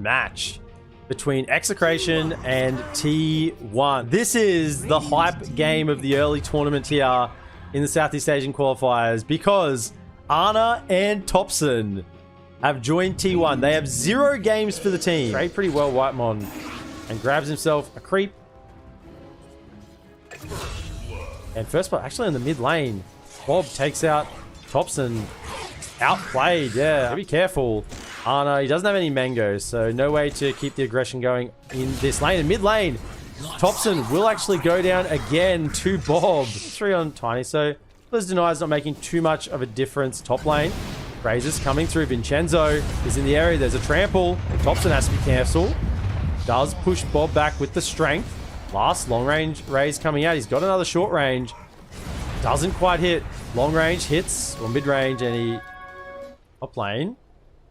match between Execration and T1. This is the hype game of the early tournament here in the Southeast Asian qualifiers because Ana and Topson have joined T1. They have 0 games for the team. Played pretty well, Whitemon, and grabs himself a creep. And first blood, actually in the mid lane, Bob takes out Topson. Outplayed, yeah. Be careful. Ana, he doesn't have any mangoes, so no way to keep the aggression going in this lane. In mid lane, Topson will actually go down again to Bob. 3 on Tiny, so Liz denies not making too much of a difference. Top lane, Razor's coming through. Vincenzo is in the area. There's a trample. Topson has to be careful. Does push Bob back with the strength. Last long range Raze coming out. He's got another short range. Doesn't quite hit. Long range hits, or mid range, and he... Top lane.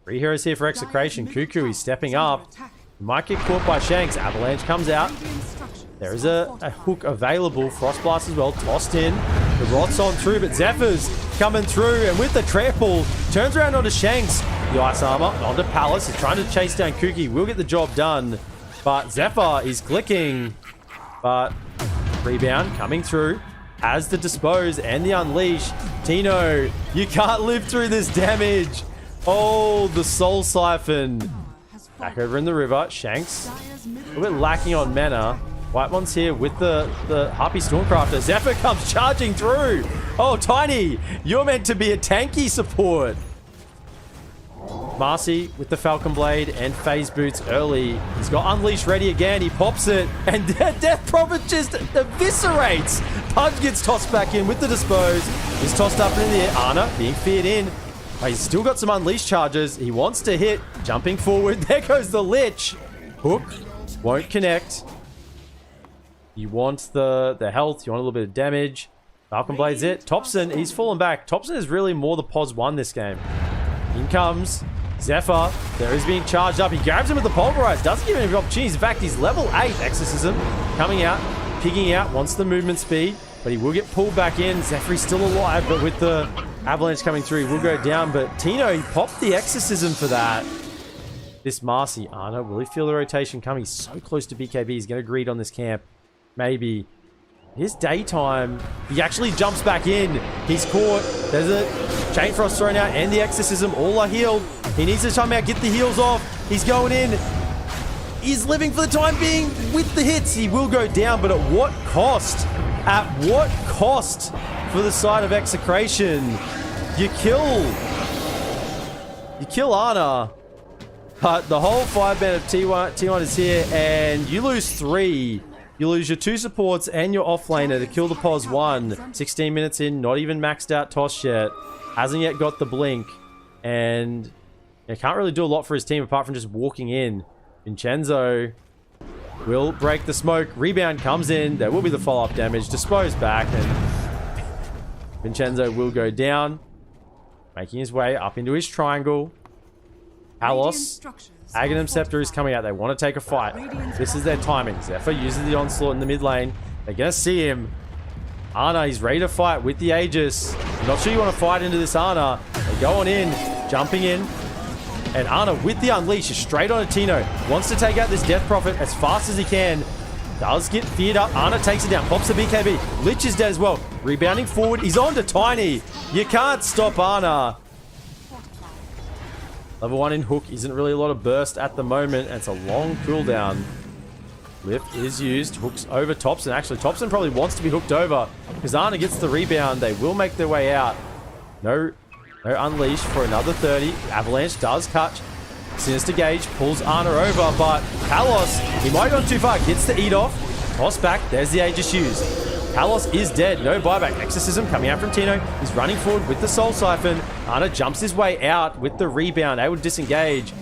3 heroes here for Execration. Cuckoo is stepping up. Might get caught by Shanks. Avalanche comes out. There is a hook available. Frostblast as well. Tossed in. The Rot's on through, but Zephyr's coming through. And with the trample, turns around onto Shanks. The Ice Armor onto Palace. He's trying to chase down Cookie. Will get the job done. But Zephyr is clicking. But rebound coming through. Has the Dispose and the Unleash. Tino, you can't live through this damage. Oh, the Soul Siphon. Back over in the river. Shanks, a little bit lacking on mana. Whitemon's here with the Harpy Stormcrafter. Zephyr comes charging through. Oh, Tiny, you're meant to be a tanky support. Marcy with the Falcon Blade and Phase Boots early. He's got Unleash ready again. He pops it. And Death Prophet just eviscerates. Pudge gets tossed back in with the Dispose. He's tossed up in the air. Ana being feared in. But he's still got some Unleash charges. He wants to hit. Jumping forward. There goes the Lich. Hook. Won't connect. You want the health. You want a little bit of damage. Falcon Blade's it. Topson, he's fallen back. Topson is really more the POS 1 this game. In comes Zephyr. There is being charged up. He grabs him with the Pulverize. Doesn't give him any opportunities. In fact, he's level 8. Exorcism coming out. Picking out. Wants the movement speed. But he will get pulled back in. Zephyr's still alive. But with the Avalanche coming through, he will go down. But Tino, he popped the Exorcism for that. This Marcy. Ana, will he feel the rotation coming? He's so close to BKB. He's going to greed on this camp. Maybe. Here's Daytime. He actually jumps back in. He's caught. There's a Chain Frost thrown out and the Exorcism. All are healed. He needs to time out, get the heals off. He's going in. He's living for the time being with the hits. He will go down, but at what cost? At what cost for the side of Execration? You kill Ana, but the whole 5-man of T1 is here, and you lose 3. You lose your 2 supports and your offlaner to kill the POS 1. 16 minutes in, not even maxed out Toss yet. Hasn't yet got the blink. And can't really do a lot for his team apart from just walking in. Vincenzo will break the smoke. Rebound comes in. There will be the follow-up damage. Dispose back. And Vincenzo will go down. Making his way up into his triangle. Palos. Aghanim Scepter is coming out. They want to take a fight. This is their timing. Zephyr uses the onslaught in the mid lane. They're going to see him. Ana, he's ready to fight with the Aegis. I'm not sure you want to fight into this Ana. They go on in. Jumping in. And Ana with the Unleash is straight on a Tino. Wants to take out this Death Prophet as fast as he can. Does get feared up. Ana takes it down. Pops the BKB. Lich is dead as well. Rebounding forward. He's on to Tiny. You can't stop Ana. Level 1 in Hook isn't really a lot of burst at the moment, and it's a long cooldown. Lift is used. Hook's over Topson. Actually, Topson probably wants to be hooked over because Ana gets the rebound. They will make their way out. No Unleash for another 30. Avalanche does catch. Sinister Gauge pulls Ana over, but Palos, he might have gone too far. Gets the eat off. Toss back. There's the Aegis used. Palos is dead. No buyback. Exorcism coming out from Tino. He's running forward with the Soul Siphon. Ana jumps his way out with the rebound. Able to disengage.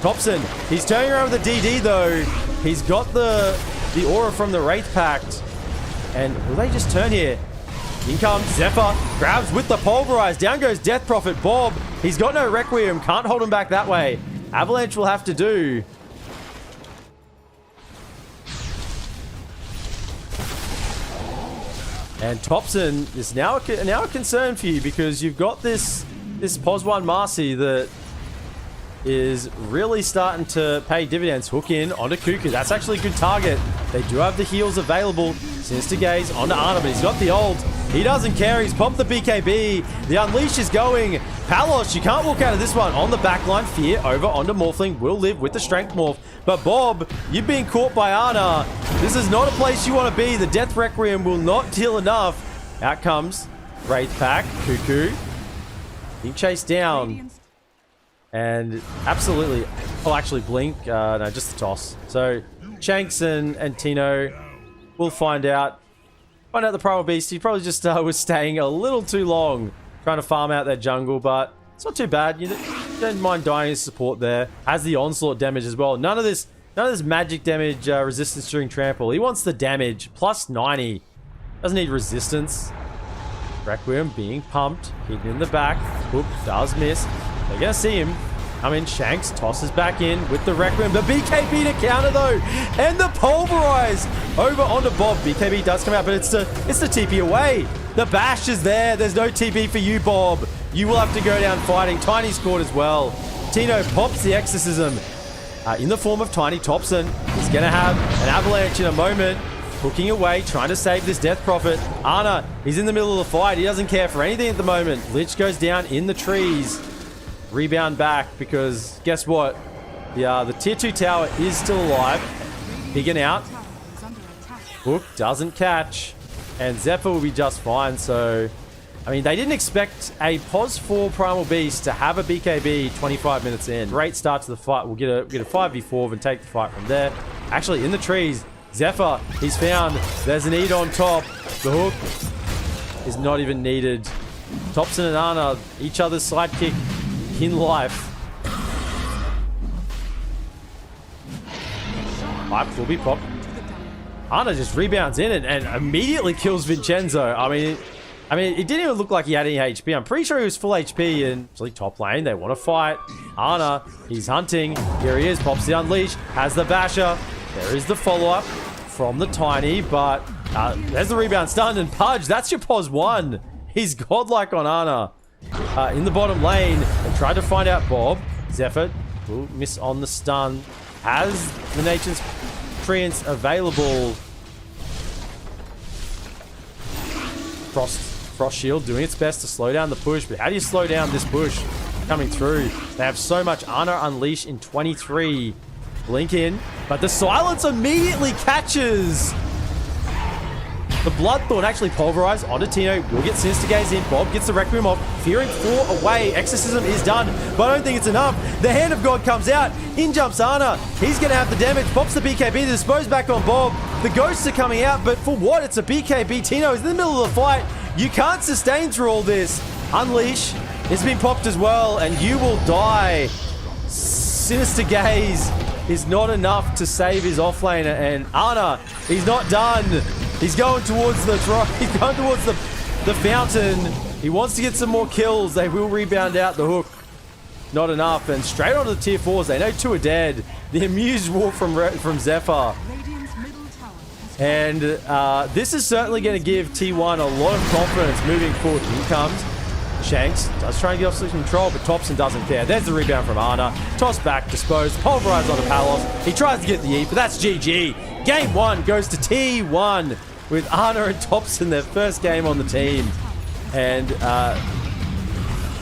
Topson, he's turning around with the DD though. He's got the aura from the Wraith Pact. And will they just turn here? In comes Zephyr. Grabs with the Pulverize. Down goes Death Prophet. Bob, he's got no Requiem. Can't hold him back that way. Avalanche will have to do. And Topson is now a concern for you because you've got this POS 1 Marcy that is really starting to pay dividends. Hook in onto Cuckoo. That's actually a good target. They do have the heals available. Sinister Gaze onto Ana, but he's got the ult. He doesn't care. He's popped the BKB. The Unleash is going. Palos, you can't walk out of this one. On the backline, Fear over onto Morphling. Will live with the Strength Morph. But Bob, you've been caught by Ana. This is not a place you want to be. The Death Requiem will not deal enough. Out comes Wraith Pack. Cuckoo being chased down. And absolutely... Oh, actually, Blink. No, just the toss. So, Shanks and Tino will find out the Primal Beast. He probably just was staying a little too long trying to farm out that jungle, but it's not too bad. You don't mind dying as support there. Has the onslaught damage as well. None of this magic damage resistance during trample. He wants the damage. Plus 90. Doesn't need resistance. Requiem being pumped. Hidden in the back. Hook does miss. They're going to see him. I mean, Shanks tosses back in with the Requiem. The BKB to counter, though. And the Pulverize over onto Bob. BKB does come out, but it's the TP away. The bash is there. There's no TP for you, Bob. You will have to go down fighting. Tiny scored as well. Tino pops the Exorcism in the form of Tiny. Topson is going to have an avalanche in a moment. Hooking away, trying to save this Death Prophet. Ana, he's in the middle of the fight. He doesn't care for anything at the moment. Lich goes down in the trees. Rebound back because guess what? The tier 2 tower is still alive. Pigging out. Hook doesn't catch. And Zephyr will be just fine. So, I mean, they didn't expect a POS 4 Primal Beast to have a BKB 25 minutes in. Great start to the fight. We'll get a 5v4 and take the fight from there. Actually, in the trees, Zephyr, he's found. There's an Eat on top. The hook is not even needed. Topson and Ana, each other's sidekick in life. Pipe will be popped. Ana just rebounds in and immediately kills Vincenzo. I mean, it didn't even look like he had any HP. I'm pretty sure he was full HP. And actually, top lane, they want to fight. Ana, he's hunting. Here he is, pops the Unleash, has the Basher. There is the follow-up from the Tiny, but there's the rebound stunned. And Pudge, that's your POS 1. He's godlike on Ana. In the bottom lane, they tried to find out Bob. Zephyr will miss on the stun. Has the Nature's Treants available. Frost Shield doing its best to slow down the push, but how do you slow down this push coming through? They have so much. Ana Unleash in 23. Blink in, but the silence immediately catches. The Bloodthorn actually pulverized onto Tino. Will get Sinister Gaze in. Bob gets the Requiem off. Fearing 4 away. Exorcism is done, but I don't think it's enough. The Hand of God comes out. In jumps Ana. He's going to have the damage. Pops the BKB. The Dispose back on Bob. The Ghosts are coming out, but for what? It's a BKB. Tino is in the middle of the fight. You can't sustain through all this. Unleash has been popped as well, and you will die. Sinister Gaze is not enough to save his offlaner, and Ana, he's not done. He's going towards the fountain. He wants to get some more kills. They will rebound out the hook. Not enough, and straight onto the tier 4s. They know 2 are dead. The Amused Wolf from Zephyr. And this is certainly going to give T1 a lot of confidence moving forward. Here comes Shanks. Does try and get off switch control, but Topson doesn't care. There's the rebound from Ana. Toss back, disposed, pulverized onto Palos. He tries to get the E, but that's GG. Game 1 goes to T1 with Ana and Topson, their first game on the team. And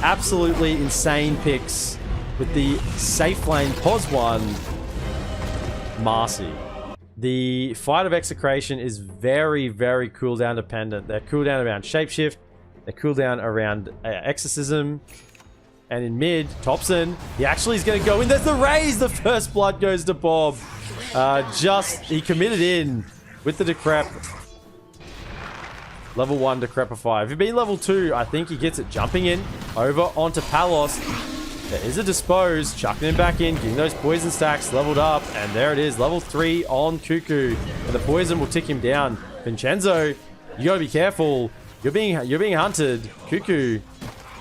absolutely insane picks with the safe lane POS 1, Marcy. The Fight of Execration is very, very cooldown dependent. They're cooldown around Shapeshift. They cooldown around Exorcism. And in mid, Topson, he actually is going to go in. There's the raise. The first blood goes to Bob. He committed in with the Decrep. Level 1 Decrepify. If he'd been level 2, I think he gets it. Jumping in over onto Palos. There is a Dispose. Chucking him back in. Getting those poison stacks leveled up. And there it is. Level 3 on Cuckoo. And the poison will tick him down. Vincenzo, you got to be careful. You're being hunted. Cuckoo.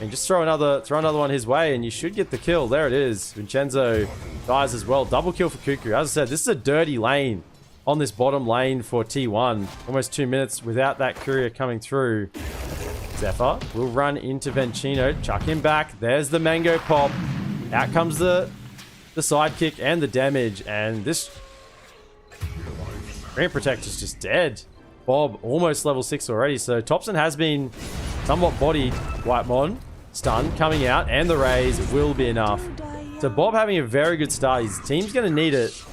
And just throw another one his way and you should get the kill. There it is. Vincenzo dies as well. Double kill for Cuckoo. As I said, this is a dirty lane on this bottom lane for T1. Almost 2 minutes without that courier coming through. Zephyr will run into Vencino. Chuck him back. There's the Mango Pop. Out comes the the sidekick and the damage, and this Screen Protector's just dead. Bob almost level 6 already, so Topson has been somewhat bodied. Whitemon, stun coming out, and the raise will be enough. So Bob having a very good start. His team's going to need it.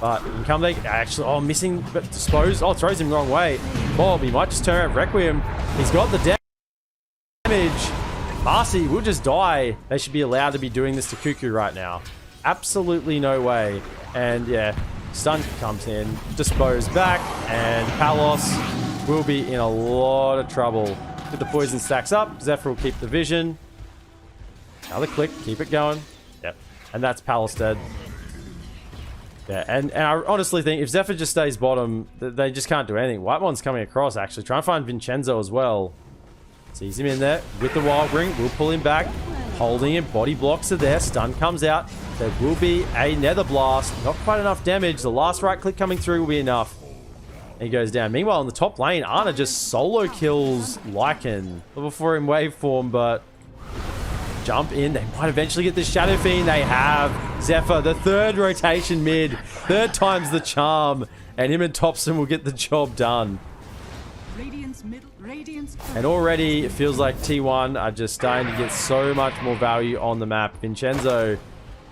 But income they actually, oh, missing, but disposed. Oh, throws him the wrong way. Bob, he might just turn around Requiem. He's got the damage. Marcy will just die. They should be allowed to be doing this to Cuckoo right now. Absolutely no way. And yeah, stun comes in, dispose back, and Palos will be in a lot of trouble. If the poison stacks up, Zephyr will keep the vision. Another click, keep it going. Yep, and that's Palos dead. Yeah, and I honestly think if Zephyr just stays bottom, they just can't do anything. Whitemon's coming across, actually. Trying to find Vincenzo as well. Sees him in there with the Wild Ring. We'll pull him back. Holding him. Body blocks are there. Stun comes out. There will be a Nether Blast. Not quite enough damage. The last right click coming through will be enough. And he goes down. Meanwhile, in the top lane, Ana just solo kills Lycan. Level 4 in waveform, but jump in. They might eventually get the Shadow Fiend. They have Zephyr, the third rotation mid. Third time's the charm. And him and Topson will get the job done. And already it feels like T1 are just starting to get so much more value on the map. Vincenzo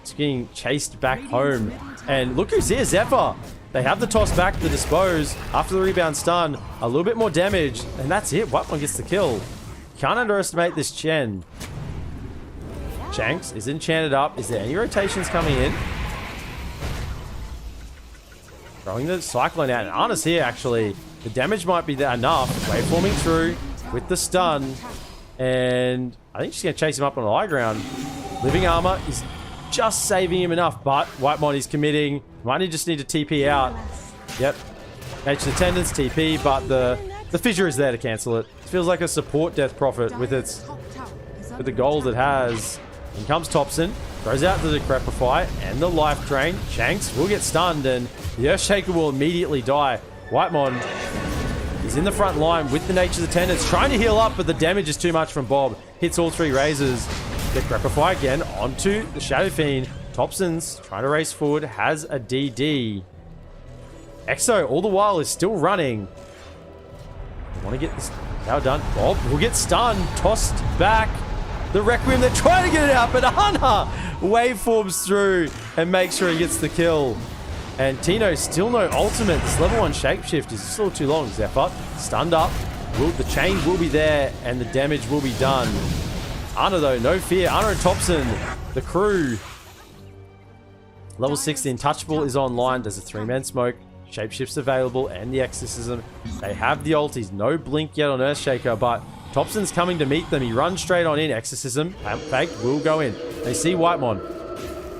is getting chased back home. And look who's here, Zephyr. They have the toss back, the dispose. After the rebound stun, a little bit more damage. And that's it. Whitemon gets the kill. Can't underestimate this Chen. Shanks is enchanted up. Is there any rotations coming in? Throwing the Cyclone out. And Ana's here, actually. The damage might be there enough. Waveforming through with the stun. And I think she's going to chase him up on the high ground. Living Armor is just saving him enough. But Whitemon is committing. Might just need to TP out. Yep. Nature's Attendance, TP. But the Fissure is there to cancel it. It feels like a support Death Prophet with the gold it has. In comes Topson, throws out the Decrepify and the Life Drain. Shanks will get stunned and the Earthshaker will immediately die. Whitemon is in the front line with the Nature's Attendants, trying to heal up, but the damage is too much from Bob. Hits all three razors. Decrepify again onto the Shadow Fiend. Topson's trying to race forward, has a DD. Exo, all the while, is still running. I want to get this now done. Bob will get stunned, tossed back. The Requiem, they're trying to get it out, but Ana waveforms through and makes sure he gets the kill. And Tino still no ultimate. This level 1 shapeshift is still too long. Zephyr stunned up. The chain will be there and the damage will be done. Ana though, no fear. Ana and Topson, the crew. Level 6, the Untouchable is online. There's a 3-man smoke. Shapeshift's available and the Exorcism. They have the ultis. No blink yet on Earthshaker, but Topson's coming to meet them. He runs straight on in. Exorcism, fake, will go in. They see Whitemon.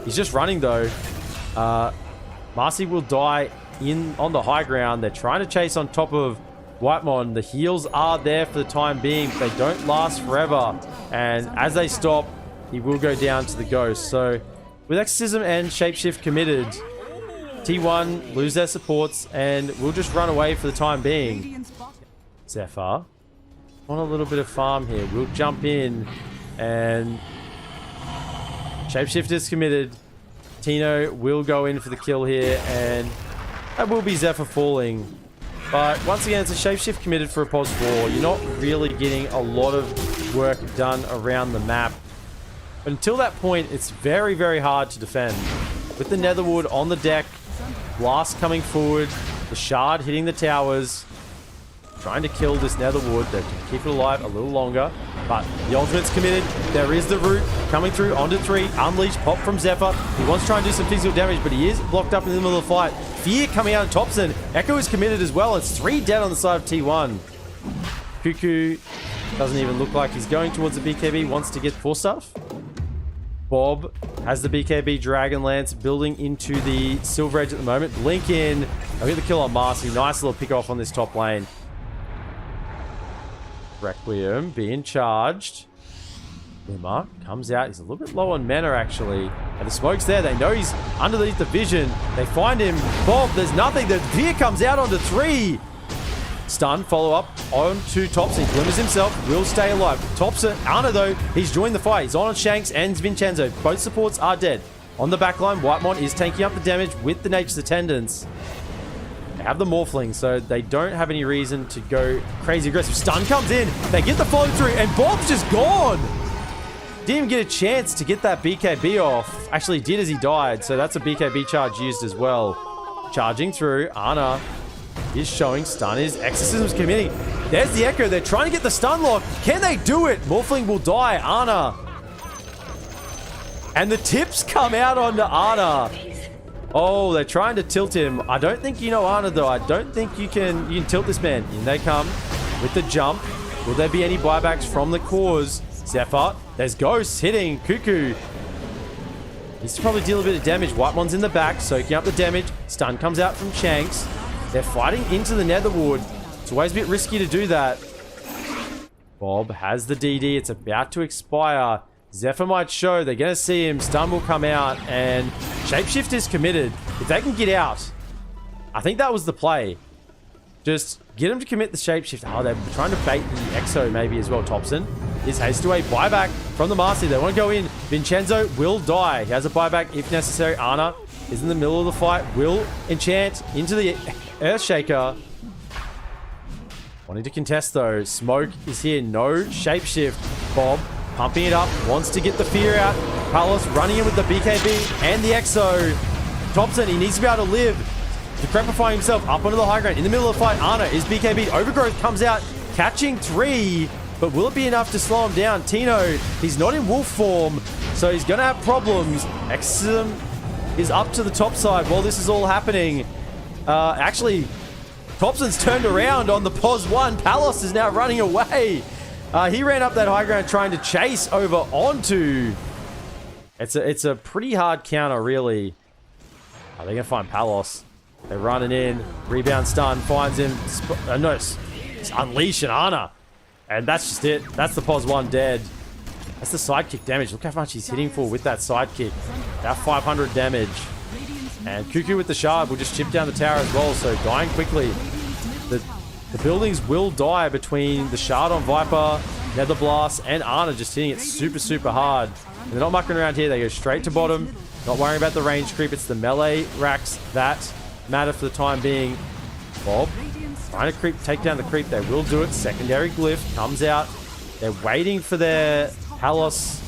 He's just running though. Marcy will die in on the high ground. They're trying to chase on top of Whitemon. The heals are there for the time being, but they don't last forever. And as they stop, he will go down to the ghost. So with Exorcism and Shapeshift committed, T1 lose their supports and we'll just run away for the time being. Zephyr want a little bit of farm here. We'll jump in and Shapeshift is committed. Tino will go in for the kill here and that will be Zephyr falling. But once again, it's a Shapeshift committed for a pos 4. You're not really getting a lot of work done around the map. But until that point, it's very, very hard to defend. With the Netherwood on the deck, Blast coming forward, the Shard hitting the towers, trying to kill this Netherwood. They can keep it alive a little longer, but the ultimate's committed. There is the root coming through onto 3. Unleash pop from Zephyr. He wants to try and do some physical damage, but he is blocked up in the middle of the fight. Fear coming out of Topson. Echo is committed as well. It's 3 dead on the side of T1. Cuckoo doesn't even look like he's going towards the BKB. Wants to get 4 stuff. Bob has the BKB Dragon Lance building into the Silver Edge at the moment. Blink in. I'll get the kill on Marcy. Nice little pick off on this top lane. Requiem being charged. Lima comes out. He's a little bit low on mana, actually. And the smoke's there. They know he's underneath the vision. They find him. Bob, there's nothing. The Fear comes out onto 3. Stun, follow up onto Topson. Glimmers himself, will stay alive. Topson, Ana though, he's joined the fight. He's on Shanks and Vincenzo. Both supports are dead. On the back line, Whitemon is taking up the damage with the Nature's Attendants. They have the Morphling, so they don't have any reason to go crazy aggressive. Stun comes in. They get the follow through, and Bob's just gone. Didn't even get a chance to get that BKB off. Actually did as he died, so that's a BKB charge used as well. Charging through. Ana is showing stun. His Exorcism's committing. There's the Echo. They're trying to get the stun lock. Can they do it? Morphling will die. Ana. And the tips come out onto Ana. Oh, they're trying to tilt him. I don't think you know Ana, though. I don't think you can tilt this man. In they come with the jump. Will there be any buybacks from the cause? Zephyr. There's Ghosts hitting Cuckoo. Needs to probably deal a bit of damage. Whitemon's in the back, soaking up the damage. Stun comes out from Shanks. They're fighting into the Netherwood. It's always a bit risky to do that. Bob has the DD. It's about to expire. Zephyr might show. They're going to see him. Stun will come out. And Shapeshift is committed. If they can get out, I think that was the play. Just get him to commit the Shapeshift. Oh, they're trying to bait the Exo maybe as well. Topson is hasted away. Buyback from the Master. They want to go in. Vincenzo will die. He has a buyback if necessary. Ana is in the middle of the fight. Will enchant into the Earthshaker. Wanting to contest though. Smoke is here. No Shapeshift. Bob pumping it up. Wants to get the fear out. Palos running in with the BKB and the Exo. Topson, he needs to be able to live. Decrepifying himself up onto the high ground. In the middle of the fight, Ana is BKB. Overgrowth comes out, catching 3. But will it be enough to slow him down? Tino, he's not in wolf form, so he's going to have problems. Exorcism is up to the top side while this is all happening. Actually, Topson's turned around on the POS 1. Palos is now running away. He ran up that high ground trying to chase over onto. It's a pretty hard counter, really. Are they going to find Palos? They're running in. Rebound stun. Finds him. No, it's Unleash and Ana. And that's just it. That's the POS 1 dead. That's the sidekick damage. Look how much he's hitting for with that sidekick. About 500 damage. And Cuckoo with the shard will just chip down the tower as well. So dying quickly. The buildings will die between the shard on Viper, Nether Blast, and Ana just hitting it super, super hard. And they're not mucking around here. They go straight to bottom. Not worrying about the range creep. It's the melee racks that matter for the time being. Bob trying to take down the creep. They will do it. Secondary glyph comes out. They're waiting for their Palos